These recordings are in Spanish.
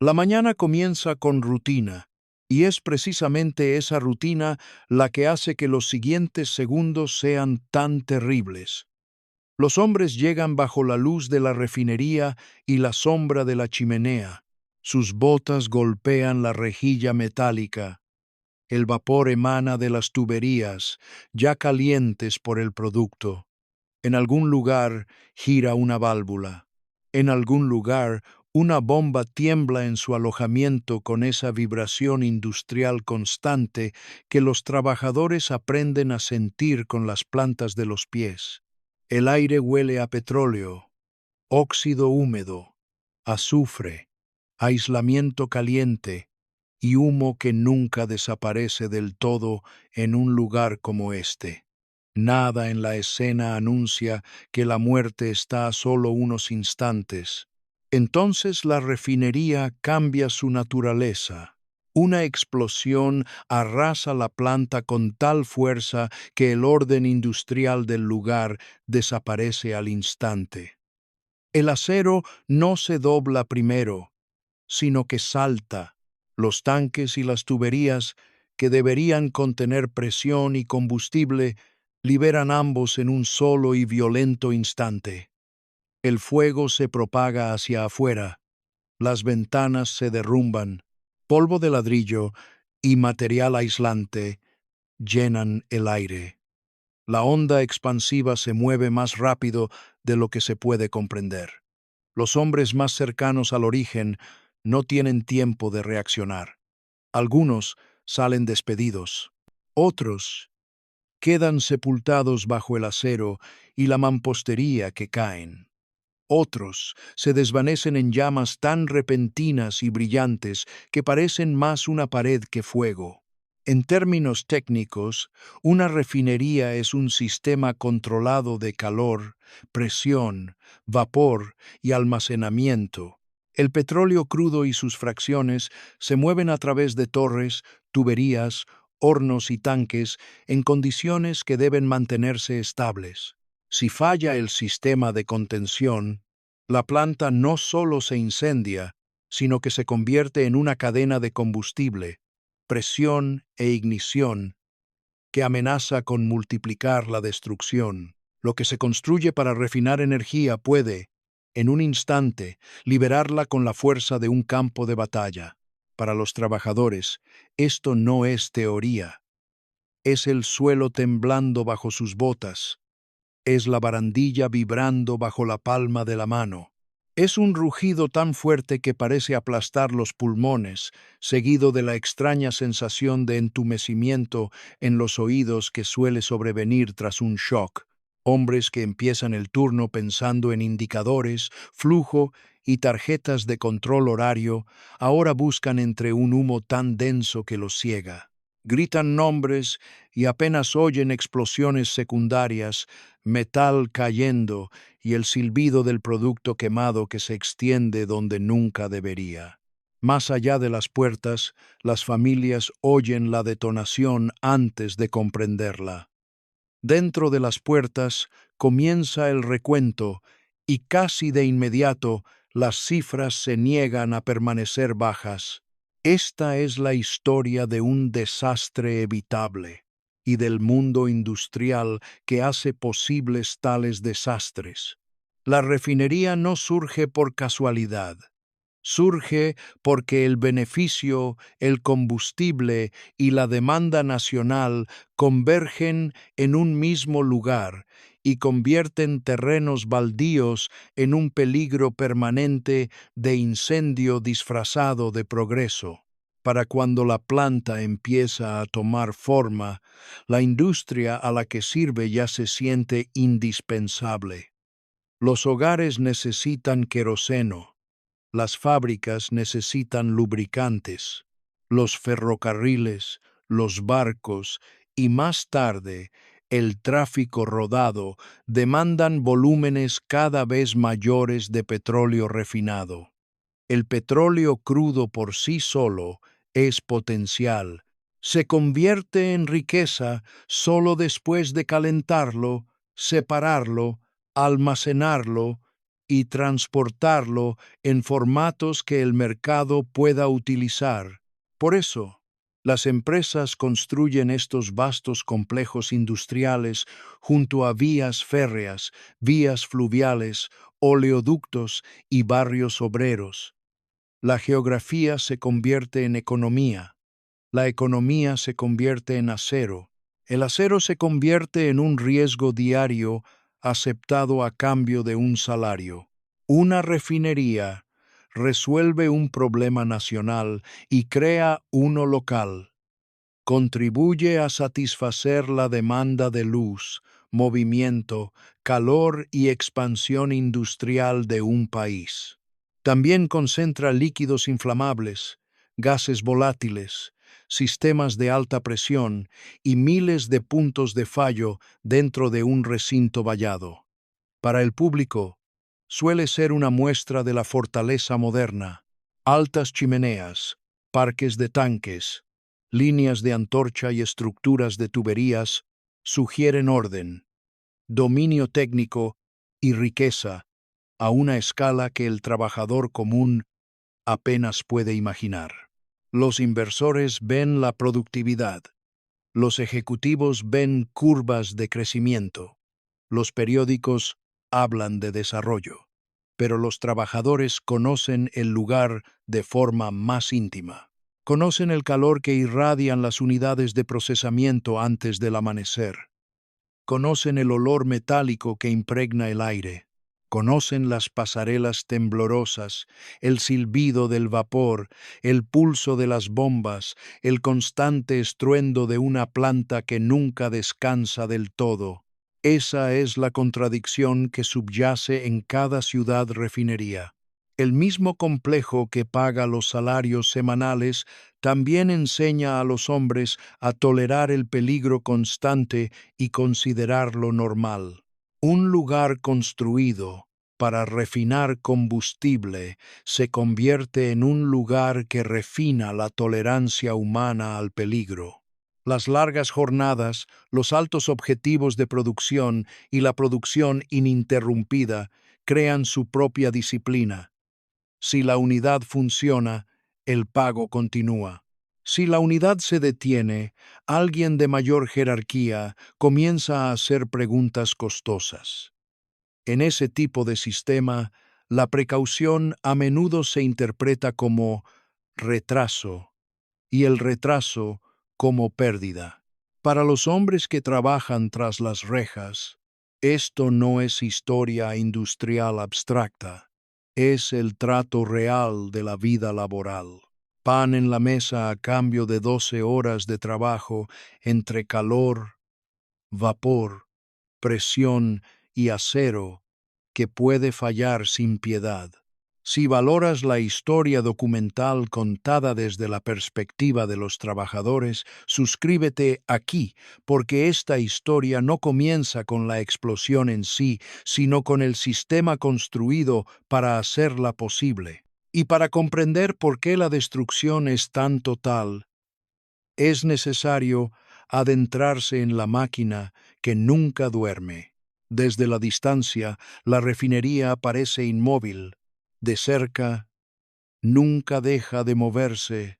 La mañana comienza con rutina, y es precisamente esa rutina la que hace que los siguientes segundos sean tan terribles. Los hombres llegan bajo la luz de la refinería y la sombra de la chimenea. Sus botas golpean la rejilla metálica. El vapor emana de las tuberías, ya calientes por el producto. En algún lugar gira una válvula. En algún lugar una bomba tiembla en su alojamiento con esa vibración industrial constante que los trabajadores aprenden a sentir con las plantas de los pies. El aire huele a petróleo, óxido húmedo, azufre, aislamiento caliente y humo que nunca desaparece del todo en un lugar como este. Nada en la escena anuncia que la muerte está a solo unos instantes. Entonces la refinería cambia su naturaleza. Una explosión arrasa la planta con tal fuerza que el orden industrial del lugar desaparece al instante. El acero no se dobla primero, sino que salta. Los tanques y las tuberías, que deberían contener presión y combustible, liberan ambos en un solo y violento instante. El fuego se propaga hacia afuera, las ventanas se derrumban, polvo de ladrillo y material aislante llenan el aire. La onda expansiva se mueve más rápido de lo que se puede comprender. Los hombres más cercanos al origen no tienen tiempo de reaccionar. Algunos salen despedidos. Otros quedan sepultados bajo el acero y la mampostería que caen. Otros se desvanecen en llamas tan repentinas y brillantes que parecen más una pared que fuego. En términos técnicos, una refinería es un sistema controlado de calor, presión, vapor y almacenamiento. El petróleo crudo y sus fracciones se mueven a través de torres, tuberías, hornos y tanques en condiciones que deben mantenerse estables. Si falla el sistema de contención, la planta no solo se incendia, sino que se convierte en una cadena de combustible, presión e ignición que amenaza con multiplicar la destrucción. Lo que se construye para refinar energía puede, en un instante, liberarla con la fuerza de un campo de batalla. Para los trabajadores, esto no es teoría, es el suelo temblando bajo sus botas, es la barandilla vibrando bajo la palma de la mano. Es un rugido tan fuerte que parece aplastar los pulmones, seguido de la extraña sensación de entumecimiento en los oídos que suele sobrevenir tras un shock. Hombres que empiezan el turno pensando en indicadores, flujo y tarjetas de control horario, ahora buscan entre un humo tan denso que los ciega. Gritan nombres y apenas oyen explosiones secundarias, metal cayendo y el silbido del producto quemado que se extiende donde nunca debería. Más allá de las puertas, las familias oyen la detonación antes de comprenderla. Dentro de las puertas comienza el recuento y casi de inmediato las cifras se niegan a permanecer bajas. Esta es la historia de un desastre evitable y del mundo industrial que hace posibles tales desastres. La refinería no surge por casualidad. Surge porque el beneficio, el combustible y la demanda nacional convergen en un mismo lugar y convierten terrenos baldíos en un peligro permanente de incendio disfrazado de progreso. Para cuando la planta empieza a tomar forma, la industria a la que sirve ya se siente indispensable. Los hogares necesitan queroseno. Las fábricas necesitan lubricantes, los ferrocarriles, los barcos y más tarde el tráfico rodado demandan volúmenes cada vez mayores de petróleo refinado. El petróleo crudo por sí solo es potencial. Se convierte en riqueza solo después de calentarlo, separarlo, almacenarlo y transportarlo en formatos que el mercado pueda utilizar. Por eso, las empresas construyen estos vastos complejos industriales junto a vías férreas, vías fluviales, oleoductos y barrios obreros. La geografía se convierte en economía, la economía se convierte en acero, el acero se convierte en un riesgo diario aceptado a cambio de un salario. Una refinería resuelve un problema nacional y crea uno local. Contribuye a satisfacer la demanda de luz, movimiento, calor y expansión industrial de un país. También concentra líquidos inflamables, gases volátiles, sistemas de alta presión y miles de puntos de fallo dentro de un recinto vallado. Para el público, suele ser una muestra de la fortaleza moderna. Altas chimeneas, parques de tanques, líneas de antorcha y estructuras de tuberías sugieren orden, dominio técnico y riqueza a una escala que el trabajador común apenas puede imaginar. Los inversores ven la productividad, los ejecutivos ven curvas de crecimiento, los periódicos hablan de desarrollo, pero los trabajadores conocen el lugar de forma más íntima. Conocen el calor que irradian las unidades de procesamiento antes del amanecer. Conocen el olor metálico que impregna el aire. Conocen las pasarelas temblorosas, el silbido del vapor, el pulso de las bombas, el constante estruendo de una planta que nunca descansa del todo. Esa es la contradicción que subyace en cada ciudad refinería. El mismo complejo que paga los salarios semanales también enseña a los hombres a tolerar el peligro constante y considerarlo normal. Un lugar construido para refinar combustible se convierte en un lugar que refina la tolerancia humana al peligro. Las largas jornadas, los altos objetivos de producción y la producción ininterrumpida crean su propia disciplina. Si la unidad funciona, el pago continúa. Si la unidad se detiene, alguien de mayor jerarquía comienza a hacer preguntas costosas. En ese tipo de sistema, la precaución a menudo se interpreta como retraso y el retraso como pérdida. Para los hombres que trabajan tras las rejas, esto no es historia industrial abstracta, es el trato real de la vida laboral. Pan en la mesa a cambio de 12 horas de trabajo entre calor, vapor, presión y acero que puede fallar sin piedad. Si valoras la historia documental contada desde la perspectiva de los trabajadores, suscríbete aquí, porque esta historia no comienza con la explosión en sí, sino con el sistema construido para hacerla posible. Y para comprender por qué la destrucción es tan total, es necesario adentrarse en la máquina que nunca duerme. Desde la distancia, la refinería parece inmóvil. De cerca, nunca deja de moverse,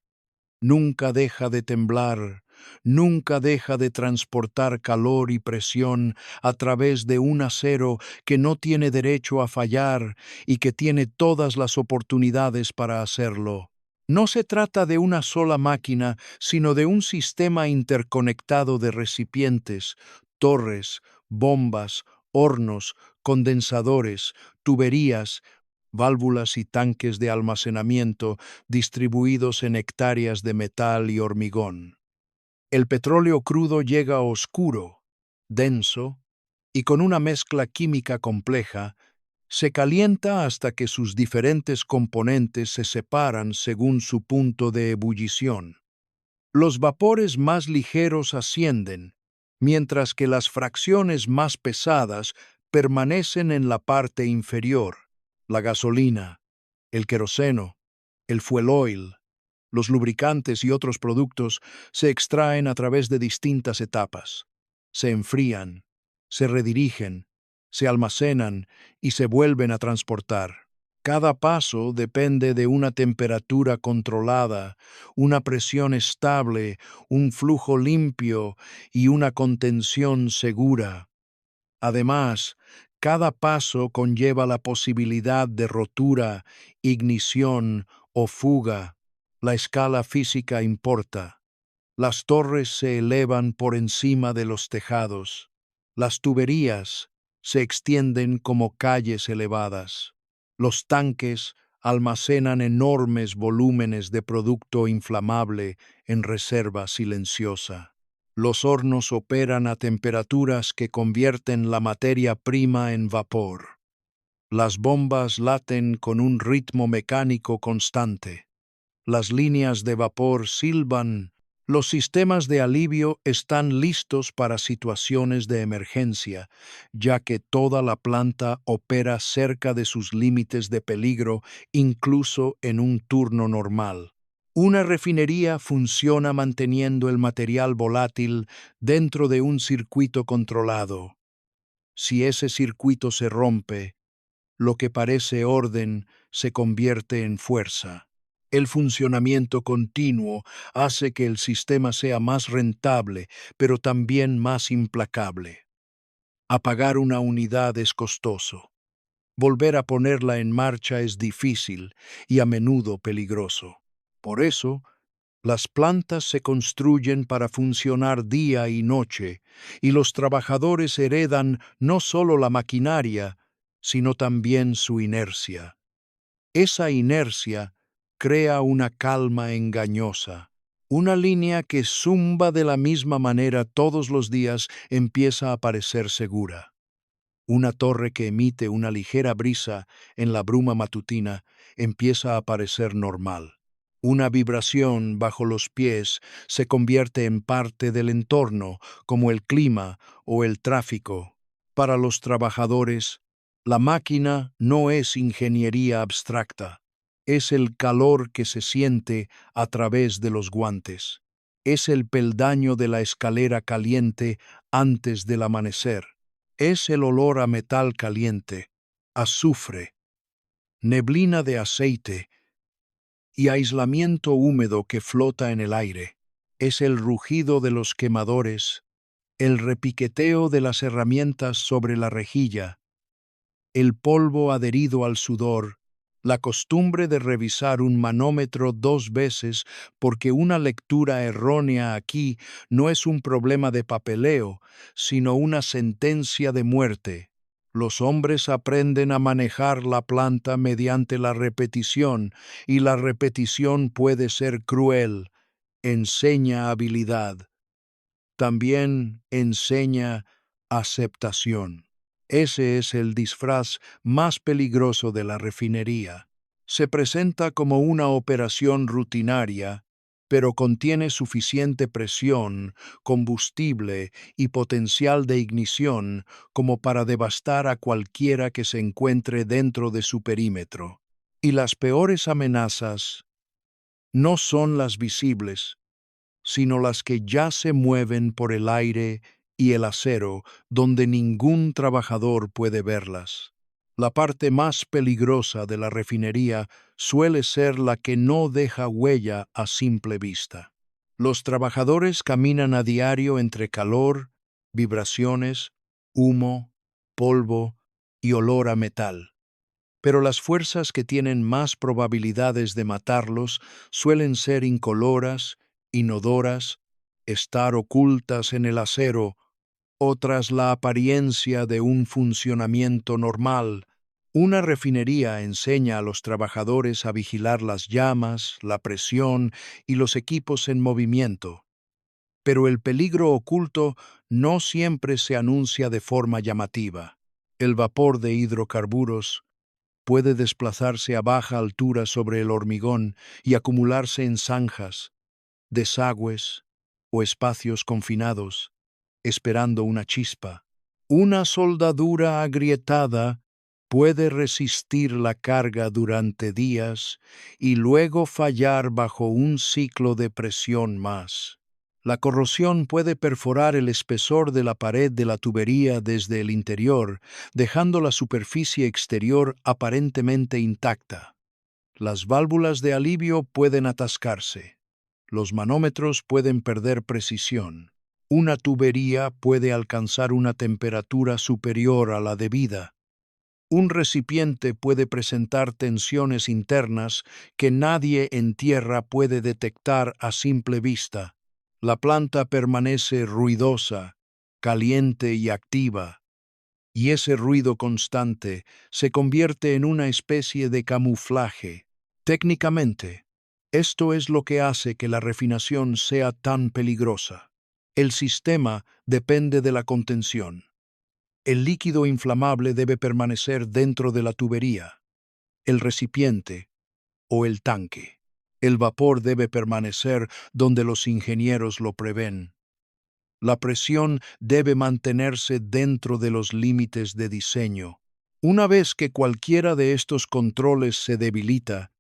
nunca deja de temblar, nunca deja de transportar calor y presión a través de un acero que no tiene derecho a fallar y que tiene todas las oportunidades para hacerlo. No se trata de una sola máquina, sino de un sistema interconectado de recipientes, torres, bombas, hornos, condensadores, tuberías, válvulas y tanques de almacenamiento distribuidos en hectáreas de metal y hormigón. El petróleo crudo llega oscuro, denso, y con una mezcla química compleja, se calienta hasta que sus diferentes componentes se separan según su punto de ebullición. Los vapores más ligeros ascienden, mientras que las fracciones más pesadas permanecen en la parte inferior. La gasolina, el queroseno, el fuel oil, los lubricantes y otros productos se extraen a través de distintas etapas. Se enfrían, se redirigen, se almacenan y se vuelven a transportar. Cada paso depende de una temperatura controlada, una presión estable, un flujo limpio y una contención segura. Además, cada paso conlleva la posibilidad de rotura, ignición o fuga. La escala física importa. Las torres se elevan por encima de los tejados. Las tuberías se extienden como calles elevadas. Los tanques almacenan enormes volúmenes de producto inflamable en reserva silenciosa. Los hornos operan a temperaturas que convierten la materia prima en vapor. Las bombas laten con un ritmo mecánico constante. Las líneas de vapor silban. Los sistemas de alivio están listos para situaciones de emergencia, ya que toda la planta opera cerca de sus límites de peligro, incluso en un turno normal. Una refinería funciona manteniendo el material volátil dentro de un circuito controlado. Si ese circuito se rompe, lo que parece orden se convierte en fuerza. El funcionamiento continuo hace que el sistema sea más rentable, pero también más implacable. Apagar una unidad es costoso. Volver a ponerla en marcha es difícil y a menudo peligroso. Por eso, las plantas se construyen para funcionar día y noche, y los trabajadores heredan no solo la maquinaria, sino también su inercia. Esa inercia crea una calma engañosa. Una línea que zumba de la misma manera todos los días empieza a parecer segura. Una torre que emite una ligera brisa en la bruma matutina empieza a parecer normal. Una vibración bajo los pies se convierte en parte del entorno, como el clima o el tráfico. Para los trabajadores, la máquina no es ingeniería abstracta, es el calor que se siente a través de los guantes. Es el peldaño de la escalera caliente antes del amanecer. Es el olor a metal caliente, azufre, neblina de aceite y aislamiento húmedo que flota en el aire. Es el rugido de los quemadores, el repiqueteo de las herramientas sobre la rejilla, el polvo adherido al sudor, la costumbre de revisar un manómetro 2 veces porque una lectura errónea aquí no es un problema de papeleo, sino una sentencia de muerte. Los hombres aprenden a manejar la planta mediante la repetición, y la repetición puede ser cruel. Enseña habilidad. También enseña aceptación. Ese es el disfraz más peligroso de la refinería. Se presenta como una operación rutinaria, pero contiene suficiente presión, combustible y potencial de ignición como para devastar a cualquiera que se encuentre dentro de su perímetro. Y las peores amenazas no son las visibles, sino las que ya se mueven por el aire y el acero, donde ningún trabajador puede verlas. La parte más peligrosa de la refinería suele ser la que no deja huella a simple vista. Los trabajadores caminan a diario entre calor, vibraciones, humo, polvo y olor a metal. Pero las fuerzas que tienen más probabilidades de matarlos suelen ser incoloras, inodoras, estar ocultas en el acero, o tras la apariencia de un funcionamiento normal. Una refinería enseña a los trabajadores a vigilar las llamas, la presión y los equipos en movimiento. Pero el peligro oculto no siempre se anuncia de forma llamativa. El vapor de hidrocarburos puede desplazarse a baja altura sobre el hormigón y acumularse en zanjas, desagües o espacios confinados, esperando una chispa. Una soldadura agrietada puede resistir la carga durante días y luego fallar bajo un ciclo de presión más. La corrosión puede perforar el espesor de la pared de la tubería desde el interior, dejando la superficie exterior aparentemente intacta. Las válvulas de alivio pueden atascarse. Los manómetros pueden perder precisión. Una tubería puede alcanzar una temperatura superior a la debida. Un recipiente puede presentar tensiones internas que nadie en tierra puede detectar a simple vista. La planta permanece ruidosa, caliente y activa, y ese ruido constante se convierte en una especie de camuflaje. Técnicamente, esto es lo que hace que la refinación sea tan peligrosa. El sistema depende de la contención. El líquido inflamable debe permanecer dentro de la tubería, el recipiente o el tanque. El vapor debe permanecer donde los ingenieros lo prevén. La presión debe mantenerse dentro de los límites de diseño. Una vez que cualquiera de estos controles se debilita,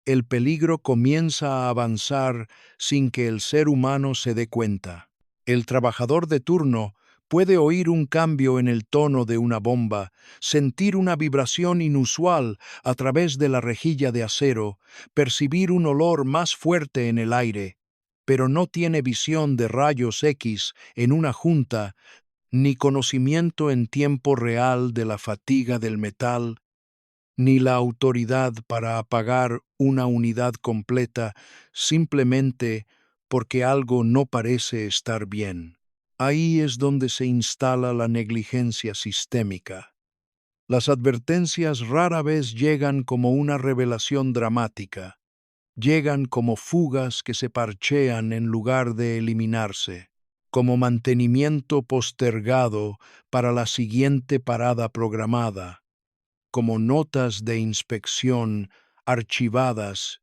el peligro comienza a avanzar sin que el ser humano se dé cuenta. El trabajador de turno puede oír un cambio en el tono de una bomba, sentir una vibración inusual a través de la rejilla de acero, percibir un olor más fuerte en el aire, pero no tiene visión de rayos X en una junta ni conocimiento en tiempo real de la fatiga del metal, ni la autoridad para apagar una unidad completa simplemente porque algo no parece estar bien. Ahí es donde se instala la negligencia sistémica. Las advertencias rara vez llegan como una revelación dramática. Llegan como fugas que se parchean en lugar de eliminarse, como mantenimiento postergado para la siguiente parada programada, como notas de inspección archivadas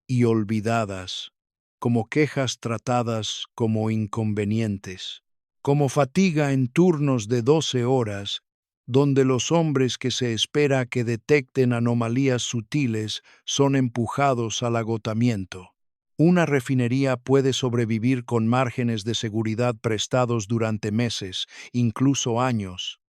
y olvidadas, como quejas tratadas como inconvenientes, como fatiga en turnos de 12 horas, donde los hombres que se espera que detecten anomalías sutiles son empujados al agotamiento. Una refinería puede sobrevivir con márgenes de seguridad prestados durante meses, incluso años.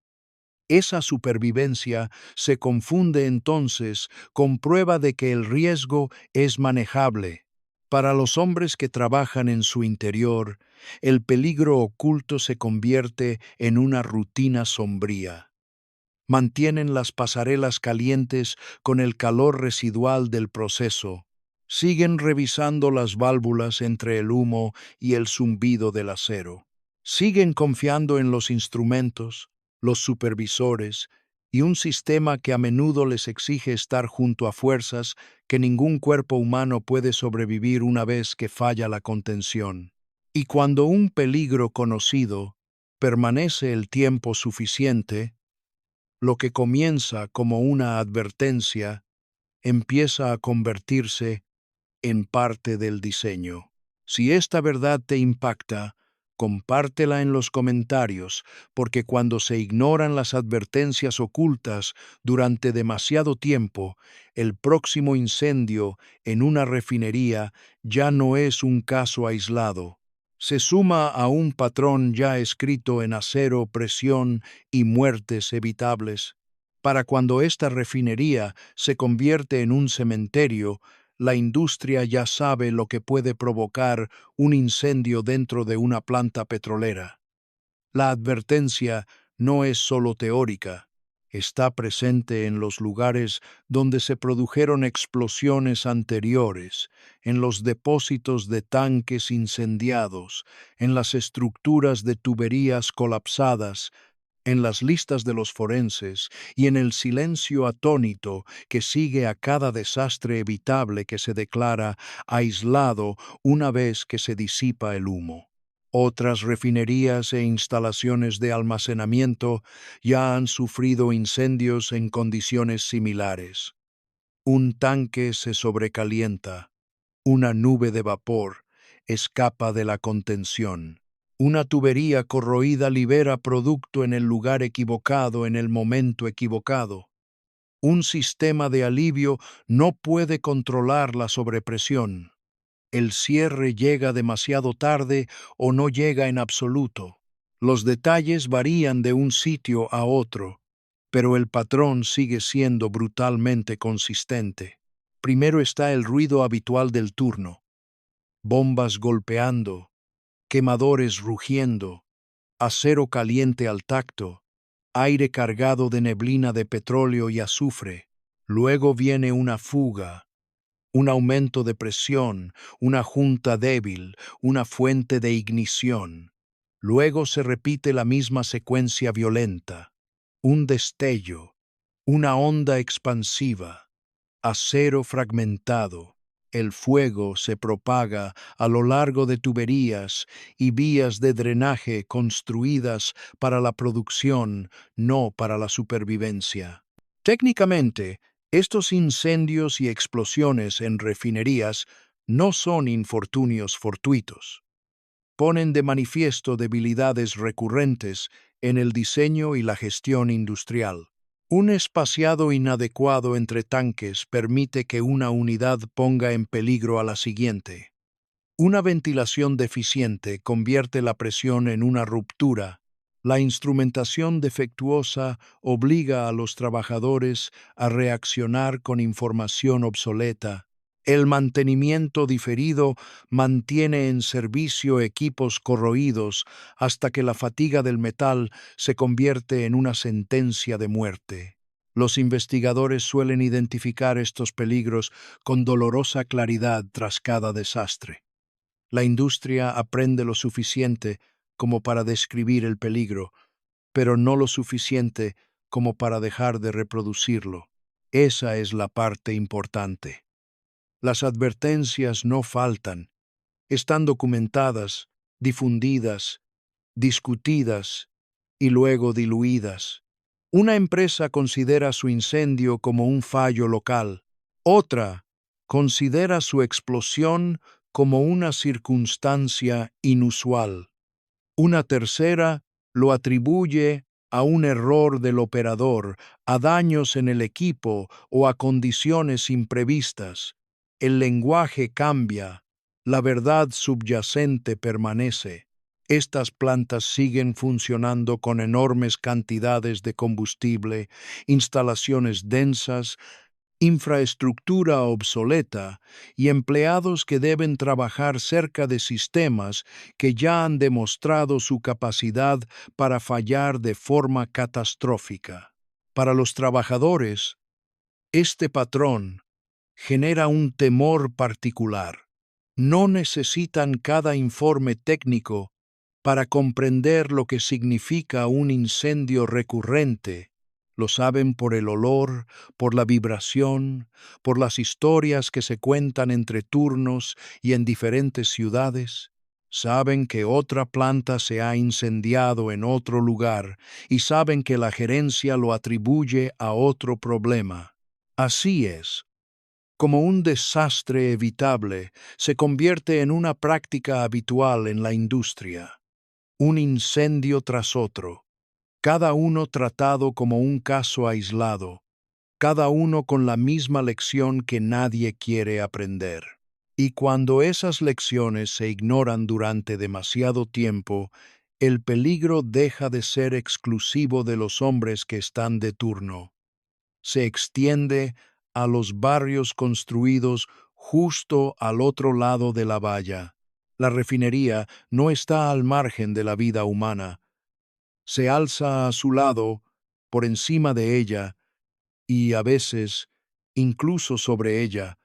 Esa supervivencia se confunde entonces con prueba de que el riesgo es manejable. Para los hombres que trabajan en su interior, el peligro oculto se convierte en una rutina sombría. Mantienen las pasarelas calientes con el calor residual del proceso. Siguen revisando las válvulas entre el humo y el zumbido del acero. Siguen confiando en los instrumentos, los supervisores y un sistema que a menudo les exige estar junto a fuerzas que ningún cuerpo humano puede sobrevivir una vez que falla la contención. Y cuando un peligro conocido permanece el tiempo suficiente, lo que comienza como una advertencia empieza a convertirse en parte del diseño. Si esta verdad te impacta, compártela en los comentarios, porque cuando se ignoran las advertencias ocultas durante demasiado tiempo, el próximo incendio en una refinería ya no es un caso aislado. Se suma a un patrón ya escrito en acero, presión y muertes evitables. Para cuando esta refinería se convierte en un cementerio, la industria ya sabe lo que puede provocar un incendio dentro de una planta petrolera. La advertencia no es solo teórica, está presente en los lugares donde se produjeron explosiones anteriores, en los depósitos de tanques incendiados, en las estructuras de tuberías colapsadas, en las listas de los forenses y en el silencio atónito que sigue a cada desastre evitable que se declara aislado una vez que se disipa el humo. Otras refinerías e instalaciones de almacenamiento ya han sufrido incendios en condiciones similares. Un tanque se sobrecalienta, una nube de vapor escapa de la contención. Una tubería corroída libera producto en el lugar equivocado en el momento equivocado. Un sistema de alivio no puede controlar la sobrepresión. El cierre llega demasiado tarde o no llega en absoluto. Los detalles varían de un sitio a otro, pero el patrón sigue siendo brutalmente consistente. Primero está el ruido habitual del turno: bombas golpeando, quemadores rugiendo, acero caliente al tacto, aire cargado de neblina de petróleo y azufre. Luego viene una fuga, un aumento de presión, una junta débil, una fuente de ignición. Luego se repite la misma secuencia violenta: un destello, una onda expansiva, acero fragmentado. El fuego se propaga a lo largo de tuberías y vías de drenaje construidas para la producción, no para la supervivencia. Técnicamente, estos incendios y explosiones en refinerías no son infortunios fortuitos. Ponen de manifiesto debilidades recurrentes en el diseño y la gestión industrial. Un espaciado inadecuado entre tanques permite que una unidad ponga en peligro a la siguiente. Una ventilación deficiente convierte la presión en una ruptura. La instrumentación defectuosa obliga a los trabajadores a reaccionar con información obsoleta. El mantenimiento diferido mantiene en servicio equipos corroídos hasta que la fatiga del metal se convierte en una sentencia de muerte. Los investigadores suelen identificar estos peligros con dolorosa claridad tras cada desastre. La industria aprende lo suficiente como para describir el peligro, pero no lo suficiente como para dejar de reproducirlo. Esa es la parte importante. Las advertencias no faltan, están documentadas, difundidas, discutidas y luego diluidas. Una empresa considera su incendio como un fallo local. Otra considera su explosión como una circunstancia inusual. Una tercera lo atribuye a un error del operador, a daños en el equipo o a condiciones imprevistas. El lenguaje cambia, la verdad subyacente permanece. Estas plantas siguen funcionando con enormes cantidades de combustible, instalaciones densas, infraestructura obsoleta y empleados que deben trabajar cerca de sistemas que ya han demostrado su capacidad para fallar de forma catastrófica. Para los trabajadores, este patrón genera un temor particular. No necesitan cada informe técnico para comprender lo que significa un incendio recurrente. Lo saben por el olor, por la vibración, por las historias que se cuentan entre turnos y en diferentes ciudades. Saben que otra planta se ha incendiado en otro lugar y saben que la gerencia lo atribuye a otro problema. Así es, como un desastre evitable se convierte en una práctica habitual en la industria. Un incendio tras otro, cada uno tratado como un caso aislado, cada uno con la misma lección que nadie quiere aprender. Y cuando esas lecciones se ignoran durante demasiado tiempo, el peligro deja de ser exclusivo de los hombres que están de turno. Se extiende a los barrios construidos justo al otro lado de la valla. La refinería no está al margen de la vida humana. Se alza a su lado, por encima de ella, y a veces, incluso sobre ella.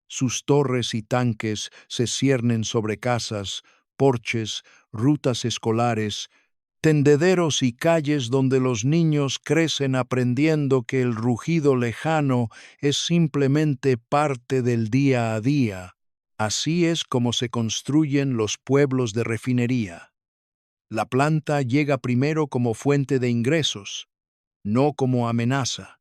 Sus torres y tanques se ciernen sobre casas, porches, rutas escolares, tendederos y calles donde los niños crecen aprendiendo que el rugido lejano es simplemente parte del día a día. Así es como se construyen los pueblos de refinería. La planta llega primero como fuente de ingresos, no como amenaza.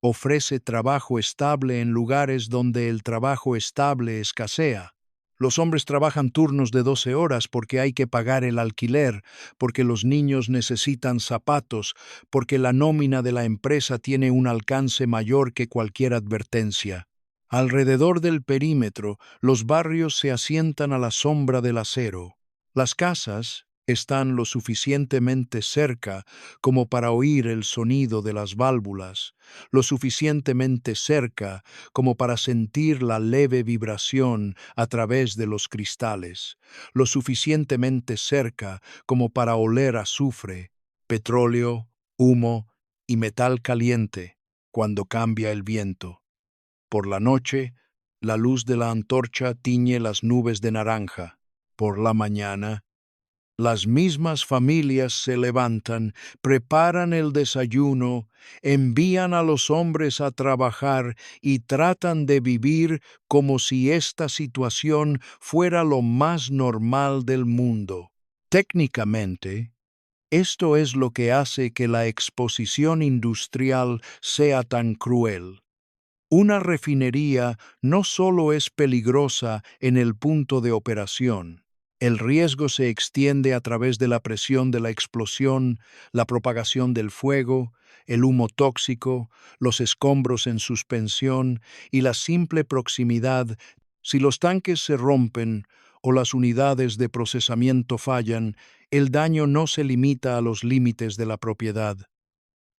Ofrece trabajo estable en lugares donde el trabajo estable escasea. Los hombres trabajan turnos de 12 horas porque hay que pagar el alquiler, porque los niños necesitan zapatos, porque la nómina de la empresa tiene un alcance mayor que cualquier advertencia. Alrededor del perímetro, los barrios se asientan a la sombra del acero. Las casas están lo suficientemente cerca como para oír el sonido de las válvulas, lo suficientemente cerca como para sentir la leve vibración a través de los cristales, lo suficientemente cerca como para oler azufre, petróleo, humo y metal caliente cuando cambia el viento. Por la noche, la luz de la antorcha tiñe las nubes de naranja. Por la mañana, las mismas familias se levantan, preparan el desayuno, envían a los hombres a trabajar y tratan de vivir como si esta situación fuera lo más normal del mundo. Técnicamente, esto es lo que hace que la exposición industrial sea tan cruel. Una refinería no solo es peligrosa en el punto de operación, el riesgo se extiende a través de la presión de la explosión, la propagación del fuego, el humo tóxico, los escombros en suspensión y la simple proximidad. Si los tanques se rompen o las unidades de procesamiento fallan, el daño no se limita a los límites de la propiedad.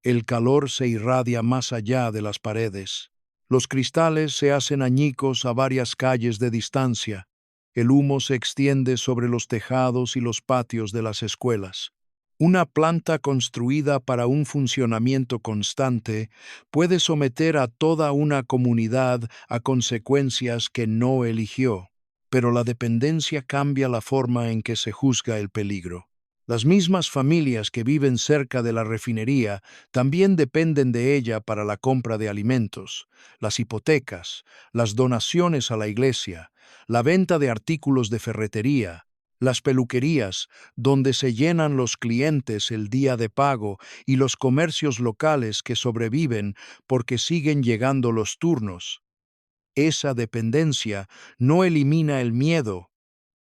El calor se irradia más allá de las paredes. Los cristales se hacen añicos a varias calles de distancia. El humo se extiende sobre los tejados y los patios de las escuelas. Una planta construida para un funcionamiento constante puede someter a toda una comunidad a consecuencias que no eligió, pero la dependencia cambia la forma en que se juzga el peligro. Las mismas familias que viven cerca de la refinería también dependen de ella para la compra de alimentos, las hipotecas, las donaciones a la iglesia, la venta de artículos de ferretería, las peluquerías, donde se llenan los clientes el día de pago, y los comercios locales que sobreviven porque siguen llegando los turnos. Esa dependencia no elimina el miedo,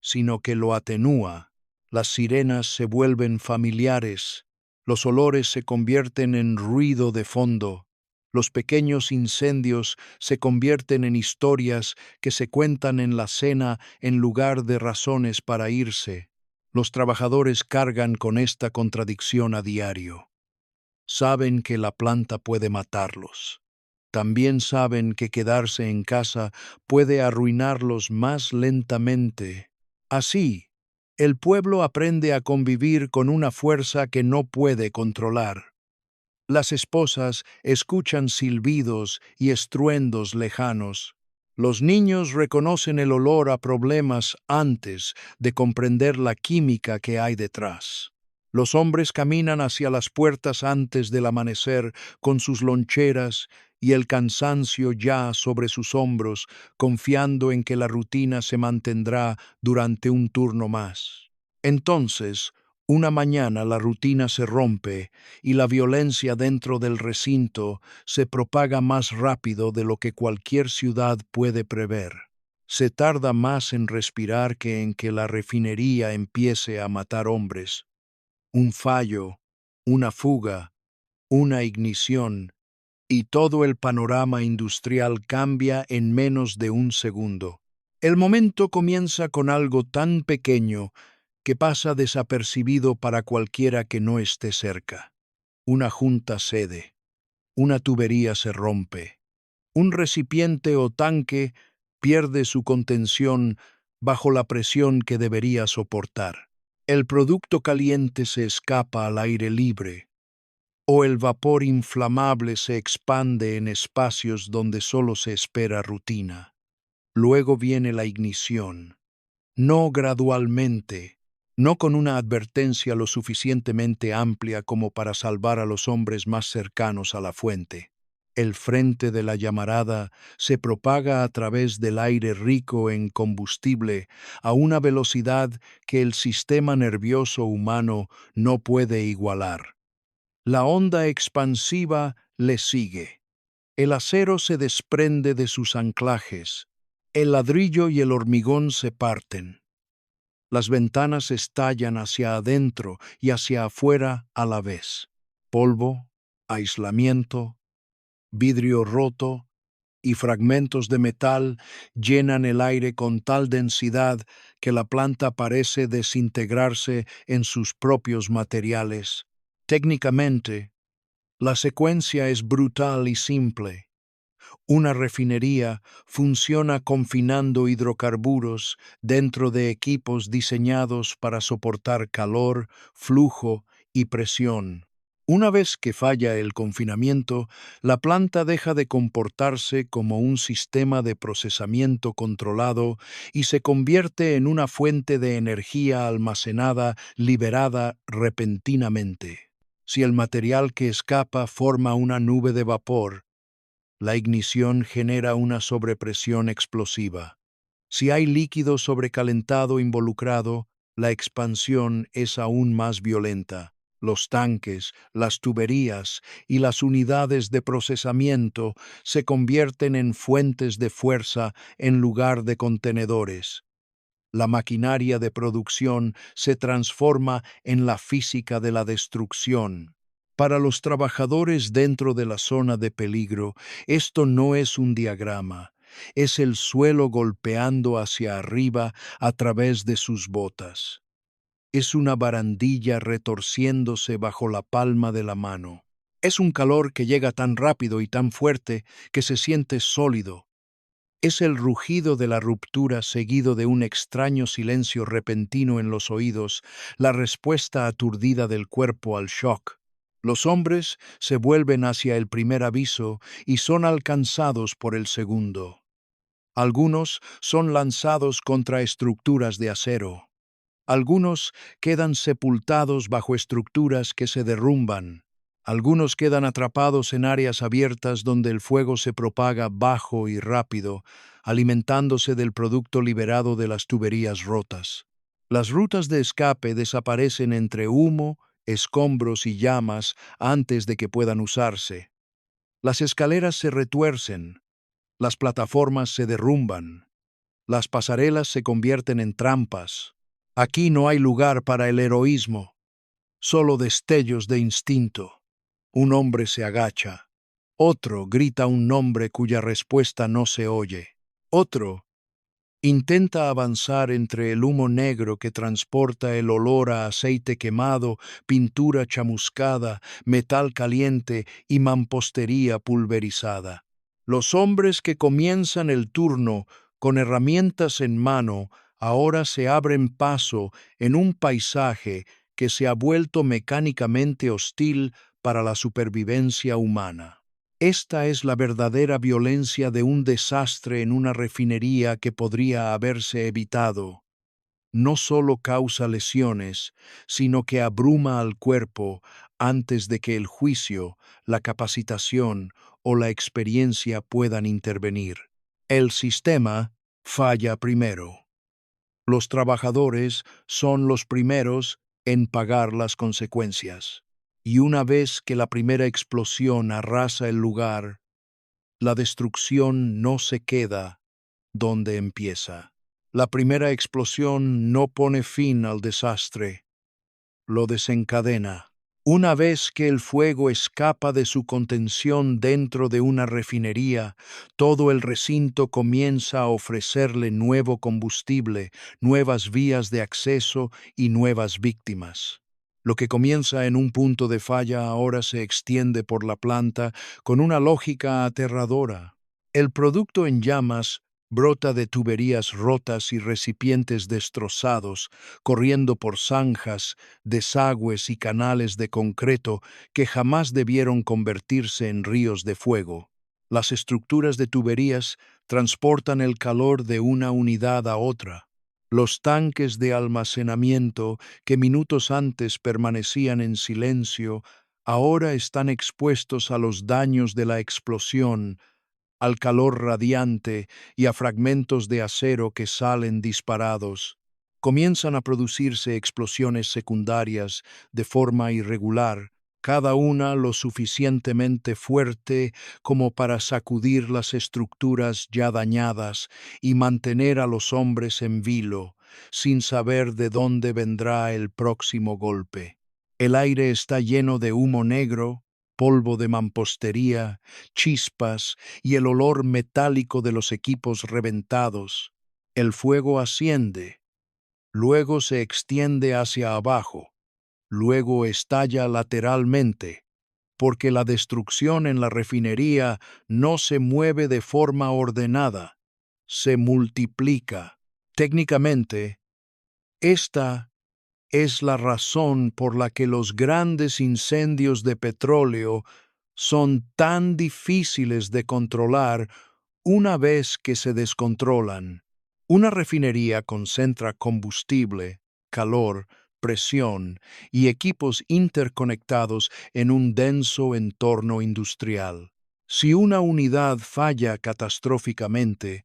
sino que lo atenúa. Las sirenas se vuelven familiares, los olores se convierten en ruido de fondo, los pequeños incendios se convierten en historias que se cuentan en la cena en lugar de razones para irse. Los trabajadores cargan con esta contradicción a diario. Saben que la planta puede matarlos. También saben que quedarse en casa puede arruinarlos más lentamente. Así, el pueblo aprende a convivir con una fuerza que no puede controlar. Las esposas escuchan silbidos y estruendos lejanos. Los niños reconocen el olor a problemas antes de comprender la química que hay detrás. Los hombres caminan hacia las puertas antes del amanecer con sus loncheras y el cansancio ya sobre sus hombros, confiando en que la rutina se mantendrá durante un turno más. Entonces, una mañana la rutina se rompe y la violencia dentro del recinto se propaga más rápido de lo que cualquier ciudad puede prever. Se tarda más en respirar que en que la refinería empiece a matar hombres. Un fallo, una fuga, una ignición, y todo el panorama industrial cambia en menos de un segundo. El momento comienza con algo tan pequeño que pasa desapercibido para cualquiera que no esté cerca. Una junta cede, una tubería se rompe, un recipiente o tanque pierde su contención bajo la presión que debería soportar. El producto caliente se escapa al aire libre, o el vapor inflamable se expande en espacios donde solo se espera rutina. Luego viene la ignición, no gradualmente, no con una advertencia lo suficientemente amplia como para salvar a los hombres más cercanos a la fuente. El frente de la llamarada se propaga a través del aire rico en combustible a una velocidad que el sistema nervioso humano no puede igualar. La onda expansiva le sigue. El acero se desprende de sus anclajes. El ladrillo y el hormigón se parten. Las ventanas estallan hacia adentro y hacia afuera a la vez. Polvo, aislamiento, vidrio roto, y fragmentos de metal llenan el aire con tal densidad que la planta parece desintegrarse en sus propios materiales. Técnicamente, la secuencia es brutal y simple. Una refinería funciona confinando hidrocarburos dentro de equipos diseñados para soportar calor, flujo y presión. Una vez que falla el confinamiento, la planta deja de comportarse como un sistema de procesamiento controlado y se convierte en una fuente de energía almacenada, liberada repentinamente. Si el material que escapa forma una nube de vapor, la ignición genera una sobrepresión explosiva. Si hay líquido sobrecalentado involucrado, la expansión es aún más violenta. Los tanques, las tuberías y las unidades de procesamiento se convierten en fuentes de fuerza en lugar de contenedores. La maquinaria de producción se transforma en la física de la destrucción. Para los trabajadores dentro de la zona de peligro, esto no es un diagrama, es el suelo golpeando hacia arriba a través de sus botas. Es una barandilla retorciéndose bajo la palma de la mano. Es un calor que llega tan rápido y tan fuerte que se siente sólido. Es el rugido de la ruptura seguido de un extraño silencio repentino en los oídos, la respuesta aturdida del cuerpo al shock. Los hombres se vuelven hacia el primer aviso y son alcanzados por el segundo. Algunos son lanzados contra estructuras de acero. Algunos quedan sepultados bajo estructuras que se derrumban. Algunos quedan atrapados en áreas abiertas donde el fuego se propaga bajo y rápido, alimentándose del producto liberado de las tuberías rotas. Las rutas de escape desaparecen entre humo, escombros y llamas antes de que puedan usarse. Las escaleras se retuercen, las plataformas se derrumban, las pasarelas se convierten en trampas. Aquí no hay lugar para el heroísmo, solo destellos de instinto. Un hombre se agacha. Otro grita un nombre cuya respuesta no se oye. Otro intenta avanzar entre el humo negro que transporta el olor a aceite quemado, pintura chamuscada, metal caliente y mampostería pulverizada. Los hombres que comienzan el turno con herramientas en mano ahora se abren paso en un paisaje que se ha vuelto mecánicamente hostil para la supervivencia humana. Esta es la verdadera violencia de un desastre en una refinería que podría haberse evitado. No solo causa lesiones, sino que abruma al cuerpo antes de que el juicio, la capacitación o la experiencia puedan intervenir. El sistema falla primero. Los trabajadores son los primeros en pagar las consecuencias. Y una vez que la primera explosión arrasa el lugar, la destrucción no se queda donde empieza. La primera explosión no pone fin al desastre, lo desencadena. Una vez que el fuego escapa de su contención dentro de una refinería, todo el recinto comienza a ofrecerle nuevo combustible, nuevas vías de acceso y nuevas víctimas. Lo que comienza en un punto de falla ahora se extiende por la planta con una lógica aterradora. El producto en llamas brota de tuberías rotas y recipientes destrozados, corriendo por zanjas, desagües y canales de concreto que jamás debieron convertirse en ríos de fuego. Las estructuras de tuberías transportan el calor de una unidad a otra. Los tanques de almacenamiento que minutos antes permanecían en silencio, ahora están expuestos a los daños de la explosión, al calor radiante y a fragmentos de acero que salen disparados. Comienzan a producirse explosiones secundarias de forma irregular, cada una lo suficientemente fuerte como para sacudir las estructuras ya dañadas y mantener a los hombres en vilo, sin saber de dónde vendrá el próximo golpe. El aire está lleno de humo negro, polvo de mampostería, chispas y el olor metálico de los equipos reventados. El fuego asciende, luego se extiende hacia abajo, luego estalla lateralmente, porque la destrucción en la refinería no se mueve de forma ordenada, se multiplica. Técnicamente, esta es la razón por la que los grandes incendios de petróleo son tan difíciles de controlar una vez que se descontrolan. Una refinería concentra combustible, calor, presión y equipos interconectados en un denso entorno industrial. Si una unidad falla catastróficamente,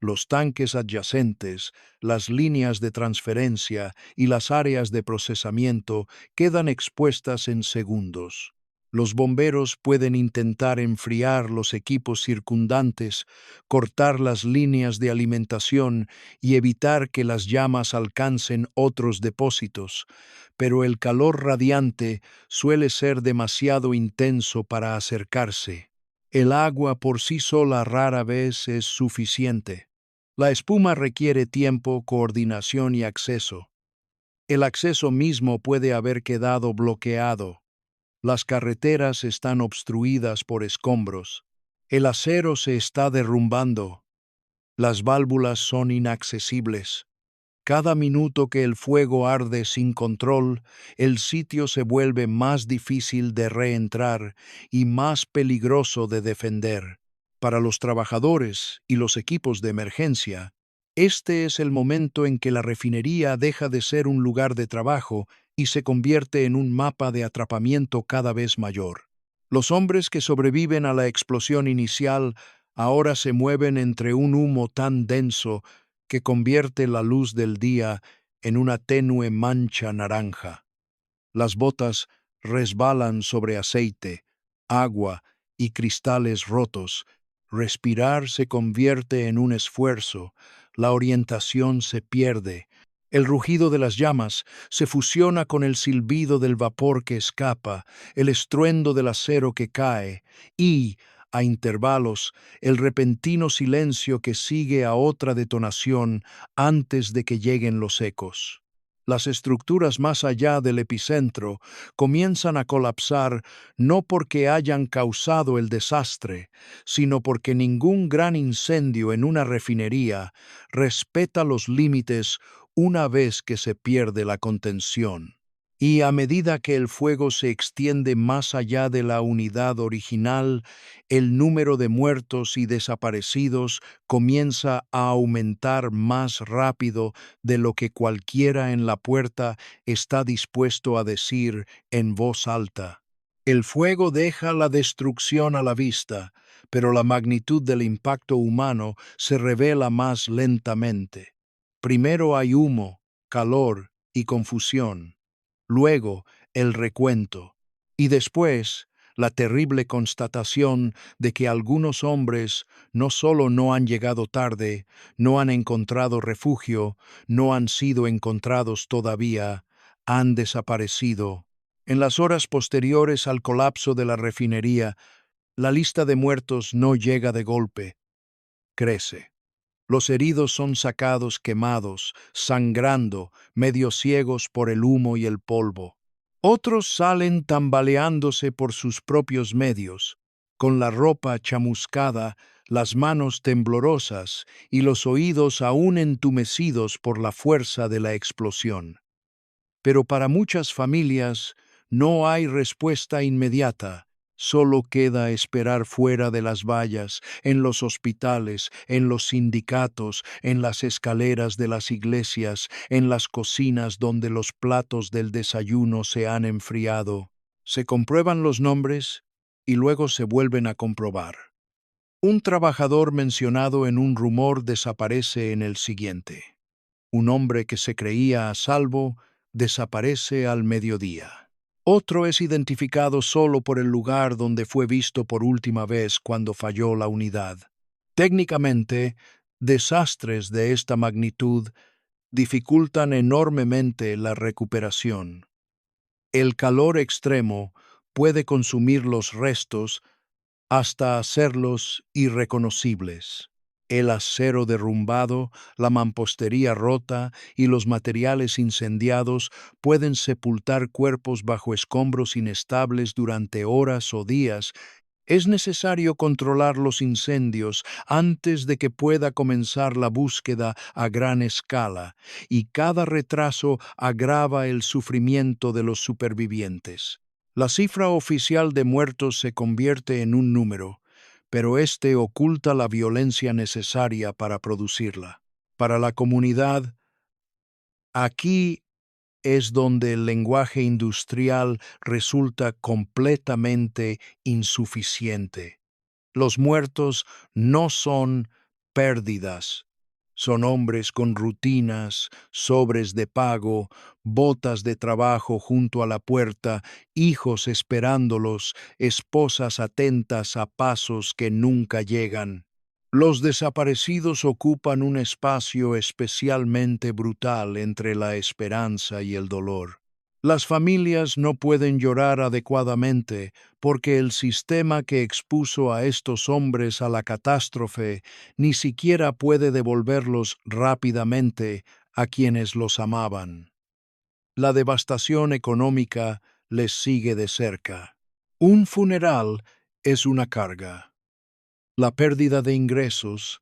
los tanques adyacentes, las líneas de transferencia y las áreas de procesamiento quedan expuestas en segundos. Los bomberos pueden intentar enfriar los equipos circundantes, cortar las líneas de alimentación y evitar que las llamas alcancen otros depósitos, pero el calor radiante suele ser demasiado intenso para acercarse. El agua por sí sola rara vez es suficiente. La espuma requiere tiempo, coordinación y acceso. El acceso mismo puede haber quedado bloqueado. Las carreteras están obstruidas por escombros. El acero se está derrumbando. Las válvulas son inaccesibles. Cada minuto que el fuego arde sin control, el sitio se vuelve más difícil de reentrar y más peligroso de defender. Para los trabajadores y los equipos de emergencia, este es el momento en que la refinería deja de ser un lugar de trabajo y se convierte en un mapa de atrapamiento cada vez mayor. Los hombres que sobreviven a la explosión inicial ahora se mueven entre un humo tan denso que convierte la luz del día en una tenue mancha naranja. Las botas resbalan sobre aceite, agua y cristales rotos. Respirar se convierte en un esfuerzo, la orientación se pierde. El rugido de las llamas se fusiona con el silbido del vapor que escapa, el estruendo del acero que cae y, a intervalos, el repentino silencio que sigue a otra detonación antes de que lleguen los ecos. Las estructuras más allá del epicentro comienzan a colapsar no porque hayan causado el desastre, sino porque ningún gran incendio en una refinería respeta los límites una vez que se pierde la contención. Y a medida que el fuego se extiende más allá de la unidad original, el número de muertos y desaparecidos comienza a aumentar más rápido de lo que cualquiera en la puerta está dispuesto a decir en voz alta. El fuego deja la destrucción a la vista, pero la magnitud del impacto humano se revela más lentamente. Primero hay humo, calor y confusión. Luego el recuento, y después la terrible constatación de que algunos hombres no solo no han llegado tarde, no han encontrado refugio, no han sido encontrados todavía, han desaparecido. En las horas posteriores al colapso de la refinería, la lista de muertos no llega de golpe, crece. Los heridos son sacados quemados, sangrando, medio ciegos por el humo y el polvo. Otros salen tambaleándose por sus propios medios, con la ropa chamuscada, las manos temblorosas y los oídos aún entumecidos por la fuerza de la explosión. Pero para muchas familias no hay respuesta inmediata. Solo queda esperar fuera de las vallas, en los hospitales, en los sindicatos, en las escaleras de las iglesias, en las cocinas donde los platos del desayuno se han enfriado. Se comprueban los nombres y luego se vuelven a comprobar. Un trabajador mencionado en un rumor desaparece en el siguiente. Un hombre que se creía a salvo desaparece al mediodía. Otro es identificado solo por el lugar donde fue visto por última vez cuando falló la unidad. Técnicamente, desastres de esta magnitud dificultan enormemente la recuperación. El calor extremo puede consumir los restos hasta hacerlos irreconocibles. El acero derrumbado, la mampostería rota y los materiales incendiados pueden sepultar cuerpos bajo escombros inestables durante horas o días. Es necesario controlar los incendios antes de que pueda comenzar la búsqueda a gran escala, y cada retraso agrava el sufrimiento de los supervivientes. La cifra oficial de muertos se convierte en un número, pero este oculta la violencia necesaria para producirla. Para la comunidad, aquí es donde el lenguaje industrial resulta completamente insuficiente. Los muertos no son pérdidas, son hombres con rutinas, sobres de pago, botas de trabajo junto a la puerta, hijos esperándolos, esposas atentas a pasos que nunca llegan. Los desaparecidos ocupan un espacio especialmente brutal entre la esperanza y el dolor. Las familias no pueden llorar adecuadamente porque el sistema que expuso a estos hombres a la catástrofe ni siquiera puede devolverlos rápidamente a quienes los amaban. La devastación económica les sigue de cerca. Un funeral es una carga. La pérdida de ingresos,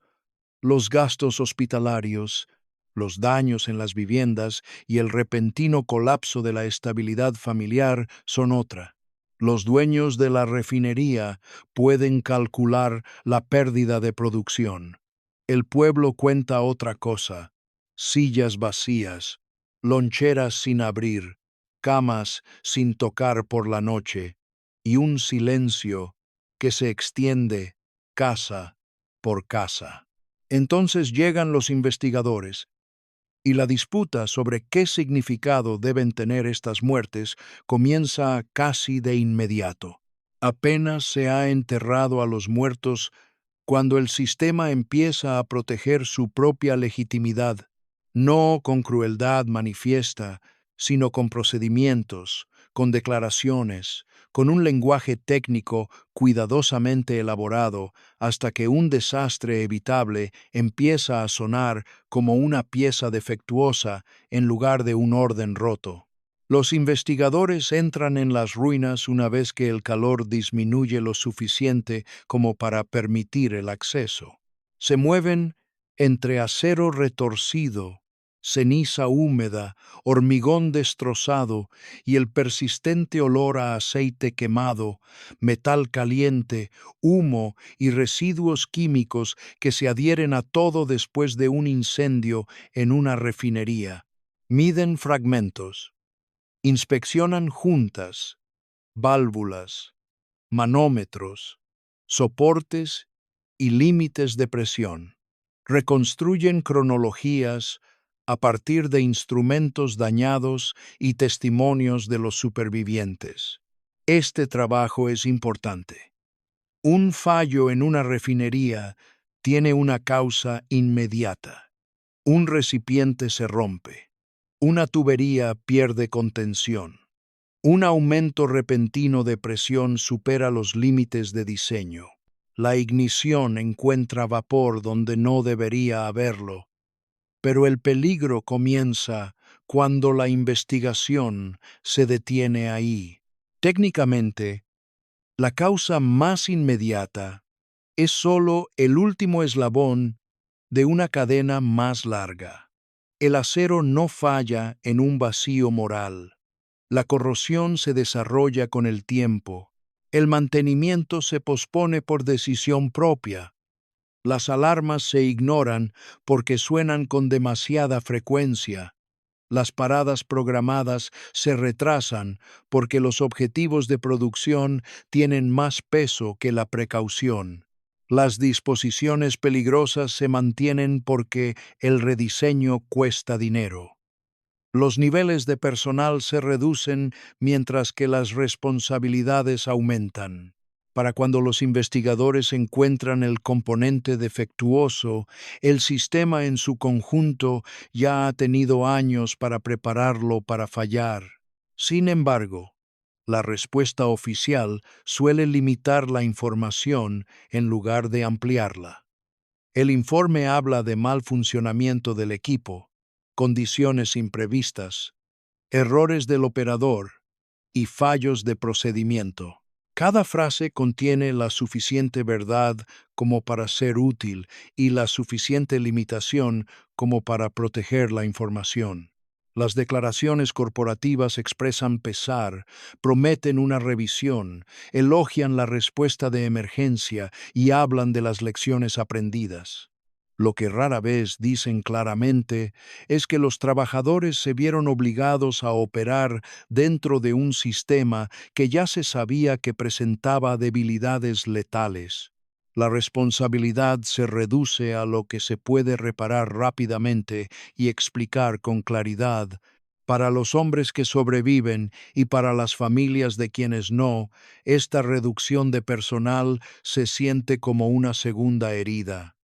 los gastos hospitalarios, los daños en las viviendas y el repentino colapso de la estabilidad familiar son otra. Los dueños de la refinería pueden calcular la pérdida de producción. El pueblo cuenta otra cosa: sillas vacías, loncheras sin abrir, camas sin tocar por la noche, y un silencio que se extiende casa por casa. Entonces llegan los investigadores, y la disputa sobre qué significado deben tener estas muertes comienza casi de inmediato. Apenas se ha enterrado a los muertos cuando el sistema empieza a proteger su propia legitimidad, no con crueldad manifiesta, sino con procedimientos, con declaraciones, con un lenguaje técnico cuidadosamente elaborado, hasta que un desastre evitable empieza a sonar como una pieza defectuosa en lugar de un orden roto. Los investigadores entran en las ruinas una vez que el calor disminuye lo suficiente como para permitir el acceso. Se mueven entre acero retorcido, ceniza húmeda, hormigón destrozado y el persistente olor a aceite quemado, metal caliente, humo y residuos químicos que se adhieren a todo después de un incendio en una refinería. Miden fragmentos. Inspeccionan juntas, válvulas, manómetros, soportes y límites de presión. Reconstruyen cronologías a partir de instrumentos dañados y testimonios de los supervivientes. Este trabajo es importante. Un fallo en una refinería tiene una causa inmediata. Un recipiente se rompe. Una tubería pierde contención. Un aumento repentino de presión supera los límites de diseño. La ignición encuentra vapor donde no debería haberlo, pero el peligro comienza cuando la investigación se detiene ahí. Técnicamente, la causa más inmediata es solo el último eslabón de una cadena más larga. El acero no falla en un vacío moral. La corrosión se desarrolla con el tiempo. El mantenimiento se pospone por decisión propia. Las alarmas se ignoran porque suenan con demasiada frecuencia. Las paradas programadas se retrasan porque los objetivos de producción tienen más peso que la precaución. Las disposiciones peligrosas se mantienen porque el rediseño cuesta dinero. Los niveles de personal se reducen mientras que las responsabilidades aumentan. Para cuando los investigadores encuentran el componente defectuoso, el sistema en su conjunto ya ha tenido años para prepararlo para fallar. Sin embargo, La respuesta oficial suele limitar la información en lugar de ampliarla. El informe habla de mal funcionamiento del equipo, condiciones imprevistas, errores del operador y fallos de procedimiento. Cada frase contiene la suficiente verdad como para ser útil y la suficiente limitación como para proteger la información. Las declaraciones corporativas expresan pesar, prometen una revisión, elogian la respuesta de emergencia y hablan de las lecciones aprendidas. Lo que rara vez dicen claramente es que los trabajadores se vieron obligados a operar dentro de un sistema que ya se sabía que presentaba debilidades letales. La responsabilidad se reduce a lo que se puede reparar rápidamente y explicar con claridad. Para los hombres que sobreviven y para las familias de quienes no, esta reducción de personal se siente como una segunda herida.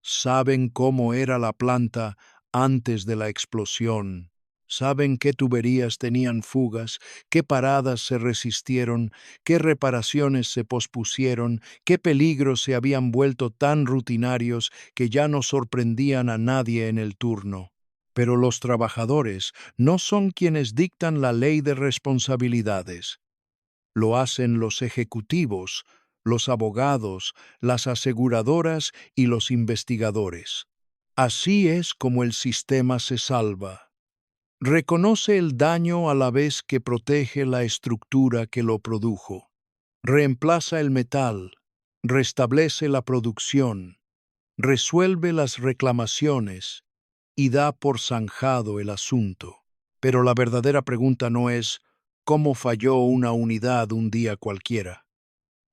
Saben cómo era la planta antes de la explosión. Saben qué tuberías tenían fugas, qué paradas se resistieron, qué reparaciones se pospusieron, qué peligros se habían vuelto tan rutinarios que ya no sorprendían a nadie en el turno. Pero los trabajadores no son quienes dictan la ley de responsabilidades. Lo hacen los ejecutivos, los abogados, las aseguradoras y los investigadores. Así es como el sistema se salva. Reconoce el daño a la vez que protege la estructura que lo produjo. Reemplaza el metal, restablece la producción, resuelve las reclamaciones y da por zanjado el asunto. Pero la verdadera pregunta no es ¿cómo falló una unidad un día cualquiera?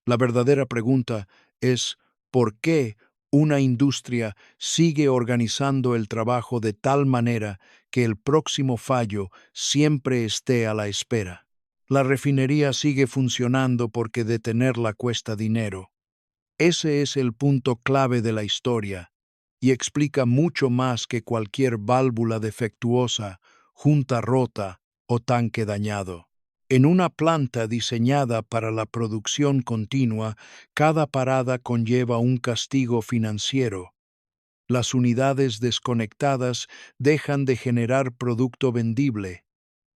La verdadera pregunta es ¿por qué una industria sigue organizando el trabajo de tal manera que el próximo fallo siempre esté a la espera? La refinería sigue funcionando porque detenerla cuesta dinero. Ese es el punto clave de la historia y explica mucho más que cualquier válvula defectuosa, junta rota o tanque dañado. En una planta diseñada para la producción continua, cada parada conlleva un castigo financiero. Las unidades desconectadas dejan de generar producto vendible.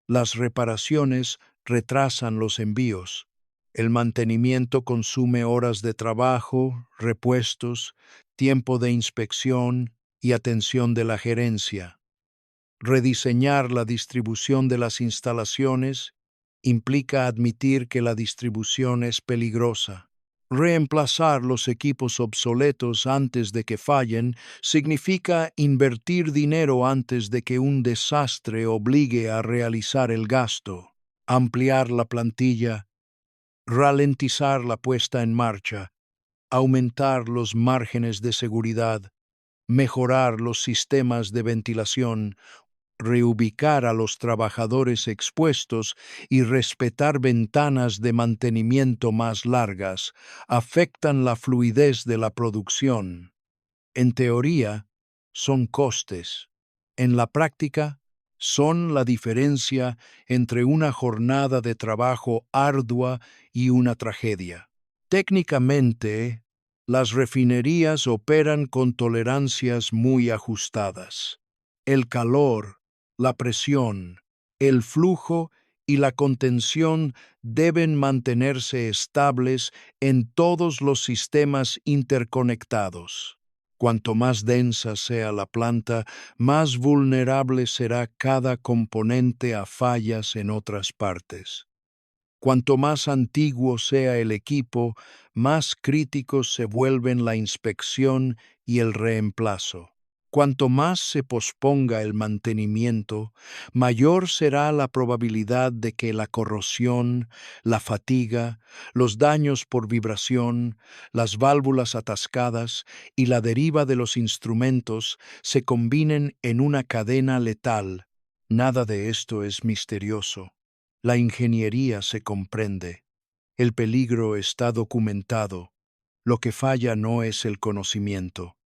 Las reparaciones retrasan los envíos. El mantenimiento consume horas de trabajo, repuestos, tiempo de inspección y atención de la gerencia. Rediseñar la distribución de las instalaciones implica admitir que la distribución es peligrosa. Reemplazar los equipos obsoletos antes de que fallen significa invertir dinero antes de que un desastre obligue a realizar el gasto. Ampliar la plantilla, ralentizar la puesta en marcha, aumentar los márgenes de seguridad, mejorar los sistemas de ventilación, reubicar a los trabajadores expuestos y respetar ventanas de mantenimiento más largas afectan la fluidez de la producción. En teoría, son costes. En la práctica, son la diferencia entre una jornada de trabajo ardua y una tragedia. Técnicamente, las refinerías operan con tolerancias muy ajustadas. El calor, la presión, el flujo y la contención deben mantenerse estables en todos los sistemas interconectados. Cuanto más densa sea la planta, más vulnerable será cada componente a fallas en otras partes. Cuanto más antiguo sea el equipo, más críticos se vuelven la inspección y el reemplazo. Cuanto más se posponga el mantenimiento, mayor será la probabilidad de que la corrosión, la fatiga, los daños por vibración, las válvulas atascadas y la deriva de los instrumentos se combinen en una cadena letal. Nada de esto es misterioso. La ingeniería se comprende. El peligro está documentado. Lo que falla no es el conocimiento.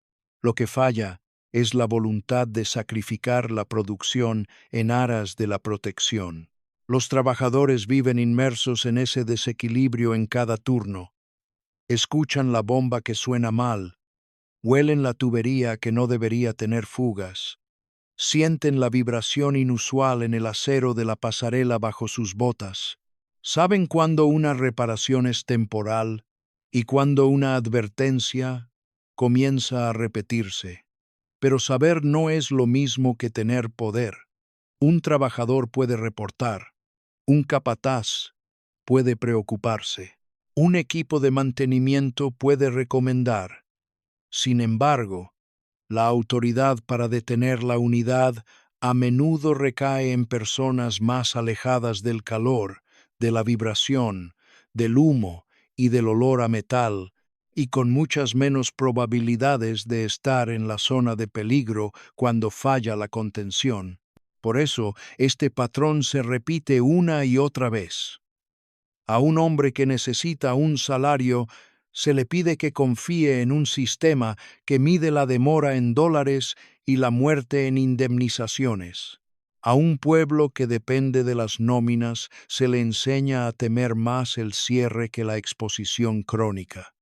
Lo que falla es la voluntad de sacrificar la producción en aras de la protección. Los trabajadores viven inmersos en ese desequilibrio en cada turno. Escuchan la bomba que suena mal, huelen la tubería que no debería tener fugas, sienten la vibración inusual en el acero de la pasarela bajo sus botas. Saben cuándo una reparación es temporal y cuándo una advertencia comienza a repetirse. Pero saber no es lo mismo que tener poder. Un trabajador puede reportar, un capataz puede preocuparse, un equipo de mantenimiento puede recomendar. Sin embargo, la autoridad para detener la unidad a menudo recae en personas más alejadas del calor, de la vibración, del humo y del olor a metal, y con muchas menos probabilidades de estar en la zona de peligro cuando falla la contención. Por eso, este patrón se repite una y otra vez. A un hombre que necesita un salario, se le pide que confíe en un sistema que mide la demora en dólares y la muerte en indemnizaciones. A un pueblo que depende de las nóminas, se le enseña a temer más el cierre que la exposición crónica.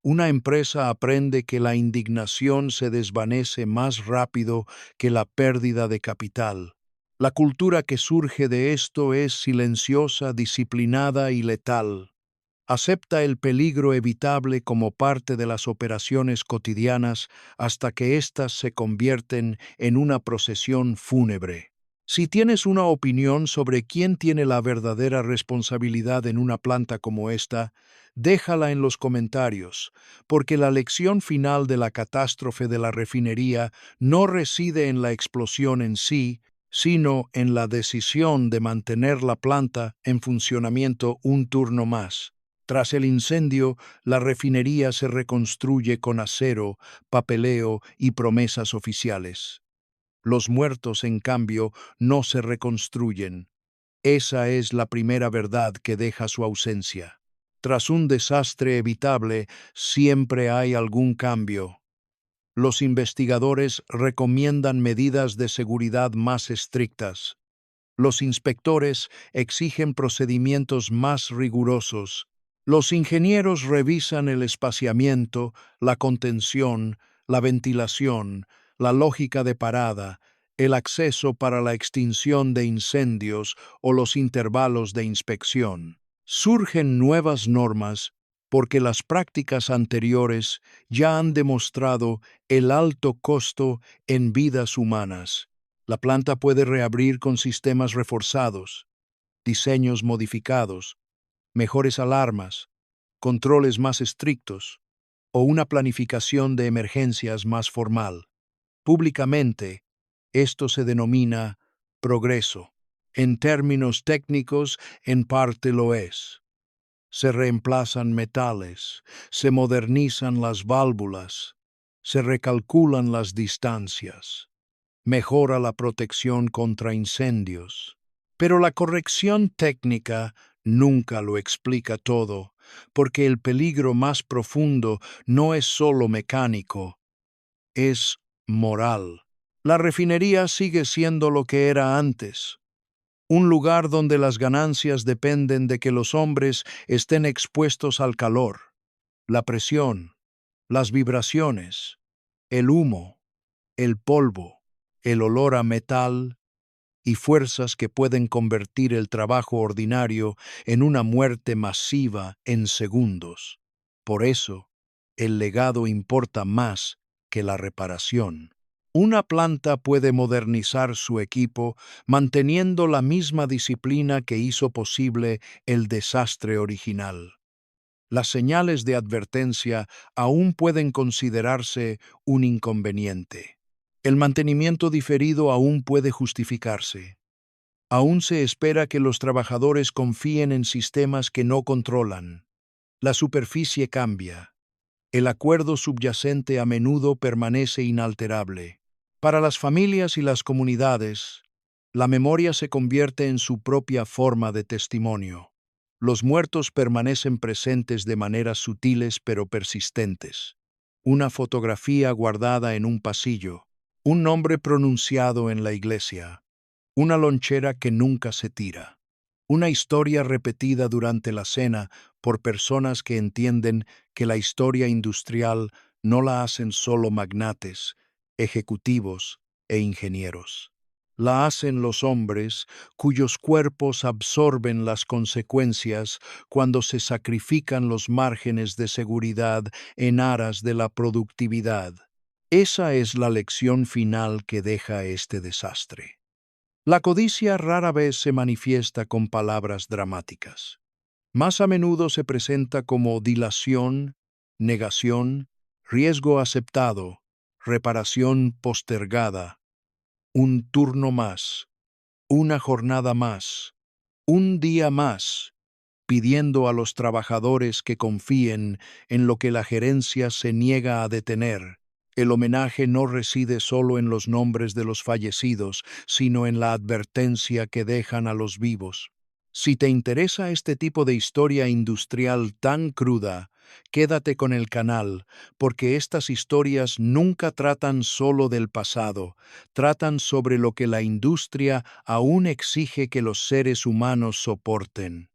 Una empresa aprende que la indignación se desvanece más rápido que la pérdida de capital. La cultura que surge de esto es silenciosa, disciplinada y letal. Acepta el peligro evitable como parte de las operaciones cotidianas hasta que éstas se convierten en una procesión fúnebre. Si tienes una opinión sobre quién tiene la verdadera responsabilidad en una planta como esta, déjala en los comentarios, porque la lección final de la catástrofe de la refinería no reside en la explosión en sí, sino en la decisión de mantener la planta en funcionamiento un turno más. Tras el incendio, la refinería se reconstruye con acero, papeleo y promesas oficiales. Los muertos, en cambio, no se reconstruyen. Esa es la primera verdad que deja su ausencia. Tras un desastre evitable, siempre hay algún cambio. Los investigadores recomiendan medidas de seguridad más estrictas. Los inspectores exigen procedimientos más rigurosos. Los ingenieros revisan el espaciamiento, la contención, la ventilación, la lógica de parada, el acceso para la extinción de incendios o los intervalos de inspección. Surgen nuevas normas porque las prácticas anteriores ya han demostrado el alto costo en vidas humanas. La planta puede reabrir con sistemas reforzados, diseños modificados, mejores alarmas, controles más estrictos o una planificación de emergencias más formal. Públicamente, esto se denomina progreso. En términos técnicos, en parte lo es. Se reemplazan metales, se modernizan las válvulas, se recalculan las distancias, mejora la protección contra incendios. Pero la corrección técnica nunca lo explica todo, porque el peligro más profundo no es solo mecánico, es moral. La refinería sigue siendo lo que era antes, un lugar donde las ganancias dependen de que los hombres estén expuestos al calor, la presión, las vibraciones, el humo, el polvo, el olor a metal y fuerzas que pueden convertir el trabajo ordinario en una muerte masiva en segundos. Por eso, el legado importa más que la reparación. Una planta puede modernizar su equipo manteniendo la misma disciplina que hizo posible el desastre original. Las señales de advertencia aún pueden considerarse un inconveniente. El mantenimiento diferido aún puede justificarse. Aún se espera que los trabajadores confíen en sistemas que no controlan. La superficie cambia. El acuerdo subyacente a menudo permanece inalterable. Para las familias y las comunidades, la memoria se convierte en su propia forma de testimonio. Los muertos permanecen presentes de maneras sutiles pero persistentes. Una fotografía guardada en un pasillo, un nombre pronunciado en la iglesia, una lonchera que nunca se tira. Una historia repetida durante la cena por personas que entienden que la historia industrial no la hacen solo magnates, ejecutivos e ingenieros. La hacen los hombres cuyos cuerpos absorben las consecuencias cuando se sacrifican los márgenes de seguridad en aras de la productividad. Esa es la lección final que deja este desastre. La codicia rara vez se manifiesta con palabras dramáticas. Más a menudo se presenta como dilación, negación, riesgo aceptado, reparación postergada, un turno más, una jornada más, un día más, pidiendo a los trabajadores que confíen en lo que la gerencia se niega a detener. El homenaje no reside solo en los nombres de los fallecidos, sino en la advertencia que dejan a los vivos. Si te interesa este tipo de historia industrial tan cruda, quédate con el canal, porque estas historias nunca tratan solo del pasado, tratan sobre lo que la industria aún exige que los seres humanos soporten.